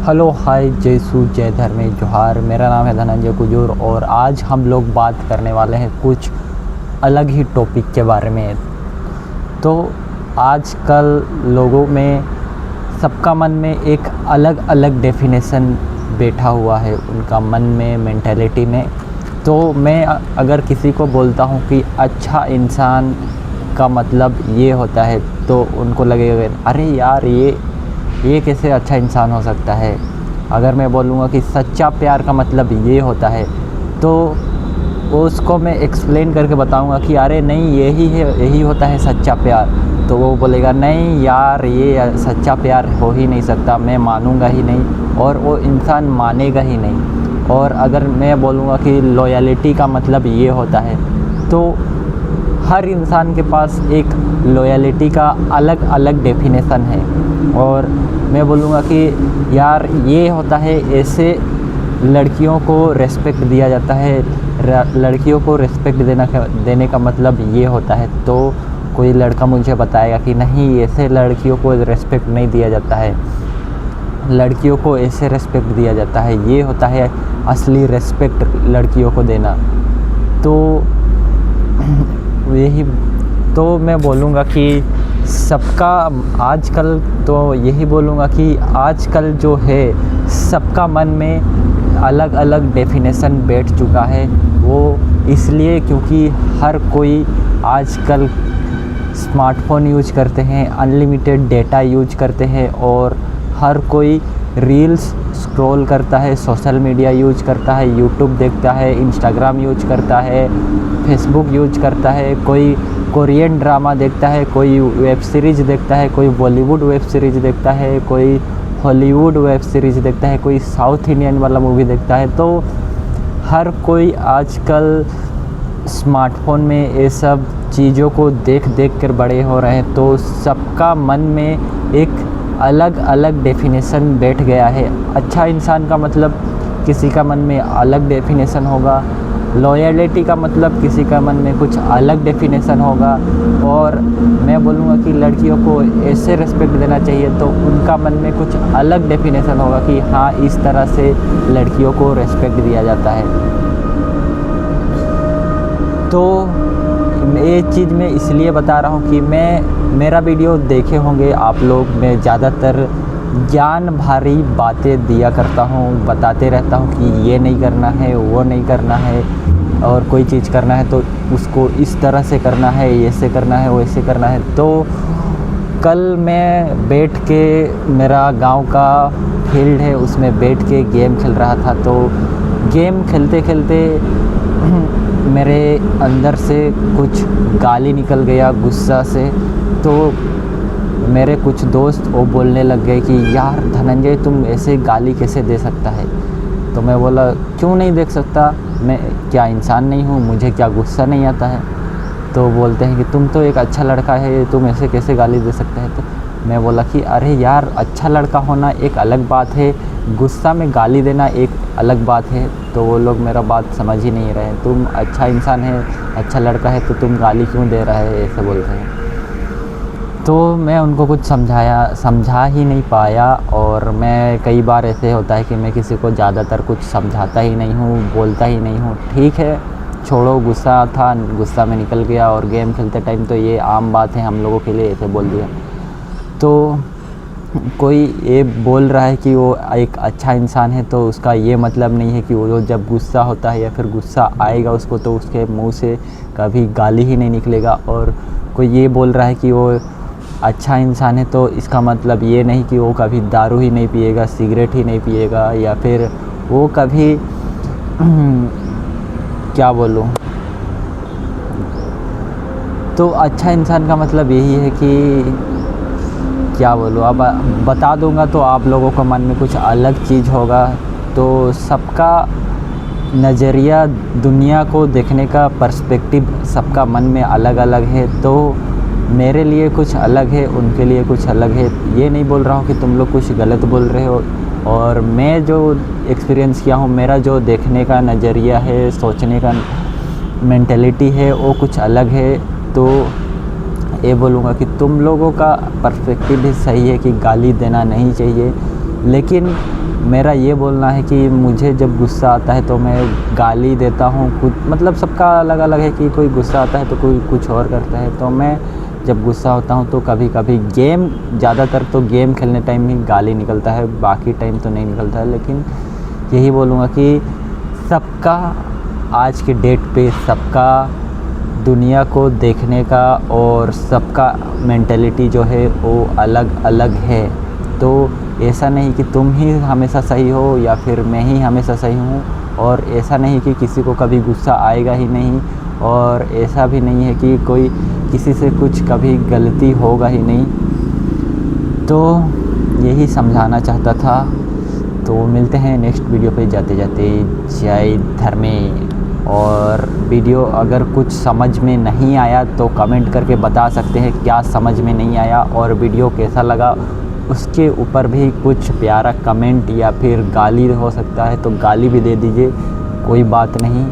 Hello hi जय सू जय धर्मे जोहार। मेरा नाम है धनंजय कुजूर और आज हम लोग बात करने वाले हैं कुछ अलग ही टॉपिक के बारे में। तो आजकल लोगों में सबका मन में एक अलग अलग डेफिनेशन बैठा हुआ है उनका मन में, मेंटालिटी में। तो मैं अगर किसी को बोलता हूँ कि अच्छा इंसान का मतलब ये होता है तो उनको लगेगा अरे यार ये कैसे अच्छा इंसान हो सकता है। अगर मैं बोलूँगा कि सच्चा प्यार का मतलब ये होता है तो उसको मैं एक्सप्लेन करके बताऊँगा कि अरे नहीं यही होता है सच्चा प्यार। तो वो बोलेगा नहीं यार ये सच्चा प्यार हो ही नहीं सकता, मैं मानूँगा ही नहीं और वो इंसान मानेगा ही नहीं। और अगर मैं बोलूँगा कि लॉयल्टी का मतलब ये होता है तो हर इंसान के पास एक लॉयल्टी का अलग अलग डेफिनेशन है। और मैं बोलूँगा कि यार ये होता है ऐसे लड़कियों को रेस्पेक्ट दिया जाता है, लड़कियों को रेस्पेक्ट देने का मतलब ये होता है। तो कोई लड़का मुझे बताएगा कि नहीं ऐसे लड़कियों को रेस्पेक्ट नहीं दिया जाता है, लड़कियों को ऐसे रेस्पेक्ट दिया जाता है, ये होता है असली रेस्पेक्ट लड़कियों को देना। तो यही तो मैं बोलूँगा कि सबका आजकल तो यही बोलूँगा कि आजकल जो है सबका मन में अलग अलग डेफिनेशन बैठ चुका है। वो इसलिए क्योंकि हर कोई आजकल स्मार्टफ़ोन यूज करते हैं, अनलिमिटेड डेटा यूज करते हैं और हर कोई रील्स स्क्रॉल करता है, सोशल मीडिया यूज करता है, यूट्यूब देखता है, इंस्टाग्राम यूज करता है, फेसबुक यूज करता है, कोई कोरियन ड्रामा देखता है, कोई वेब सीरीज़ देखता है, कोई बॉलीवुड वेब सीरीज़ देखता है, कोई हॉलीवुड वेब सीरीज़ देखता है, कोई साउथ इंडियन वाला मूवी देखता है। तो हर कोई आजकल स्मार्टफ़ोन में ये सब चीज़ों को देख कर बड़े हो रहे हैं। तो सबका मन में एक अलग अलग डेफिनेशन बैठ गया है। अच्छा इंसान का मतलब किसी का मन में अलग डेफिनेशन होगा, लॉयल्टी का मतलब किसी का मन में कुछ अलग डेफिनेशन होगा। और मैं बोलूँगा कि लड़कियों को ऐसे रिस्पेक्ट देना चाहिए तो उनका मन में कुछ अलग डेफिनेशन होगा कि हाँ इस तरह से लड़कियों को रिस्पेक्ट दिया जाता है। तो ये चीज़ मैं इसलिए बता रहा हूँ कि मेरा वीडियो देखे होंगे आप लोग, मैं ज़्यादातर ज्ञान भरी बातें दिया करता हूँ, बताते रहता हूँ कि ये नहीं करना है, वो नहीं करना है, और कोई चीज़ करना है तो उसको इस तरह से करना है, ऐसे करना है, वैसे करना है। तो कल मैं बैठ के, मेरा गांव का फील्ड है उसमें बैठ के गेम खेल रहा था। तो गेम खेलते खेलते मेरे अंदर से कुछ गाली निकल गया गुस्सा से। तो मेरे कुछ दोस्त वो बोलने लग गए कि यार धनंजय तुम ऐसे गाली कैसे दे सकता है। तो मैं बोला क्यों नहीं देख सकता, मैं क्या इंसान नहीं हूँ, मुझे क्या गुस्सा नहीं आता है। तो बोलते हैं कि तुम तो एक अच्छा लड़का है, तुम ऐसे कैसे गाली दे सकते हैं। तो मैं बोला कि अरे यार अच्छा लड़का होना एक अलग बात है, गुस्सा में गाली देना एक अलग बात है। तो वो लोग मेरा बात समझ ही नहीं रहे, तुम अच्छा इंसान है, अच्छा लड़का है तो तुम गाली क्यों दे रहा है, ऐसे बोलते हैं। तो मैं उनको कुछ समझा ही नहीं पाया। और मैं कई बार ऐसे होता है कि मैं किसी को ज़्यादातर कुछ समझाता ही नहीं हूँ, बोलता ही नहीं हूँ। ठीक है छोड़ो, गुस्सा था, गुस्सा में निकल गया। और गेम खेलते टाइम तो ये आम बात है हम लोगों के लिए, ऐसे बोल दिया। तो कोई ये बोल रहा है कि वो एक अच्छा इंसान है तो उसका ये मतलब नहीं है कि वो जब गुस्सा होता है या फिर गुस्सा आएगा उसको तो उसके मुंह से कभी गाली ही नहीं निकलेगा। और कोई ये बोल रहा है कि वो अच्छा इंसान है तो इसका मतलब ये नहीं कि वो कभी दारू ही नहीं पिएगा, सिगरेट ही नहीं पिएगा, या फिर वो कभी क्या बोलूँ। तो अच्छा इंसान का मतलब यही है कि क्या बोलूँ, अब बता दूंगा तो आप लोगों को मन में कुछ अलग चीज़ होगा। तो सबका नज़रिया, दुनिया को देखने का पर्सपेक्टिव सबका मन में अलग अलग है। तो मेरे लिए कुछ अलग है, उनके लिए कुछ अलग है। ये नहीं बोल रहा हूँ कि तुम लोग कुछ गलत बोल रहे हो। और मैं जो एक्सपीरियंस किया हूँ, मेरा जो देखने का नज़रिया है, सोचने का मेंटालिटी है वो कुछ अलग है। तो ये बोलूँगा कि तुम लोगों का पर्सपेक्टिव भी सही है कि गाली देना नहीं चाहिए, लेकिन मेरा ये बोलना है कि मुझे जब गुस्सा आता है तो मैं गाली देता हूँ खुद, मतलब सबका अलग अलग है कि कोई गुस्सा आता है तो कोई कुछ और करता है। तो मैं जब गुस्सा होता हूँ तो कभी कभी गेम, ज़्यादातर तो गेम खेलने टाइम ही गाली निकलता है, बाकी टाइम तो नहीं निकलता है। लेकिन यही बोलूँगा कि सबका आज के डेट पे सबका दुनिया को देखने का और सबका मेंटालिटी जो है वो अलग अलग है। तो ऐसा नहीं कि तुम ही हमेशा सही हो या फिर मैं ही हमेशा सही हूँ, और ऐसा नहीं कि किसी को कभी गुस्सा आएगा ही नहीं, और ऐसा भी नहीं है कि कोई किसी से कुछ कभी गलती होगा ही नहीं। तो यही समझाना चाहता था। तो मिलते हैं नेक्स्ट वीडियो पे जाते जाते। जय धर्मे। और वीडियो अगर कुछ समझ में नहीं आया तो कमेंट करके बता सकते हैं क्या समझ में नहीं आया, और वीडियो कैसा लगा उसके ऊपर भी कुछ प्यारा कमेंट या फिर गाली हो सकता है तो गाली भी दे दीजिए, कोई बात नहीं।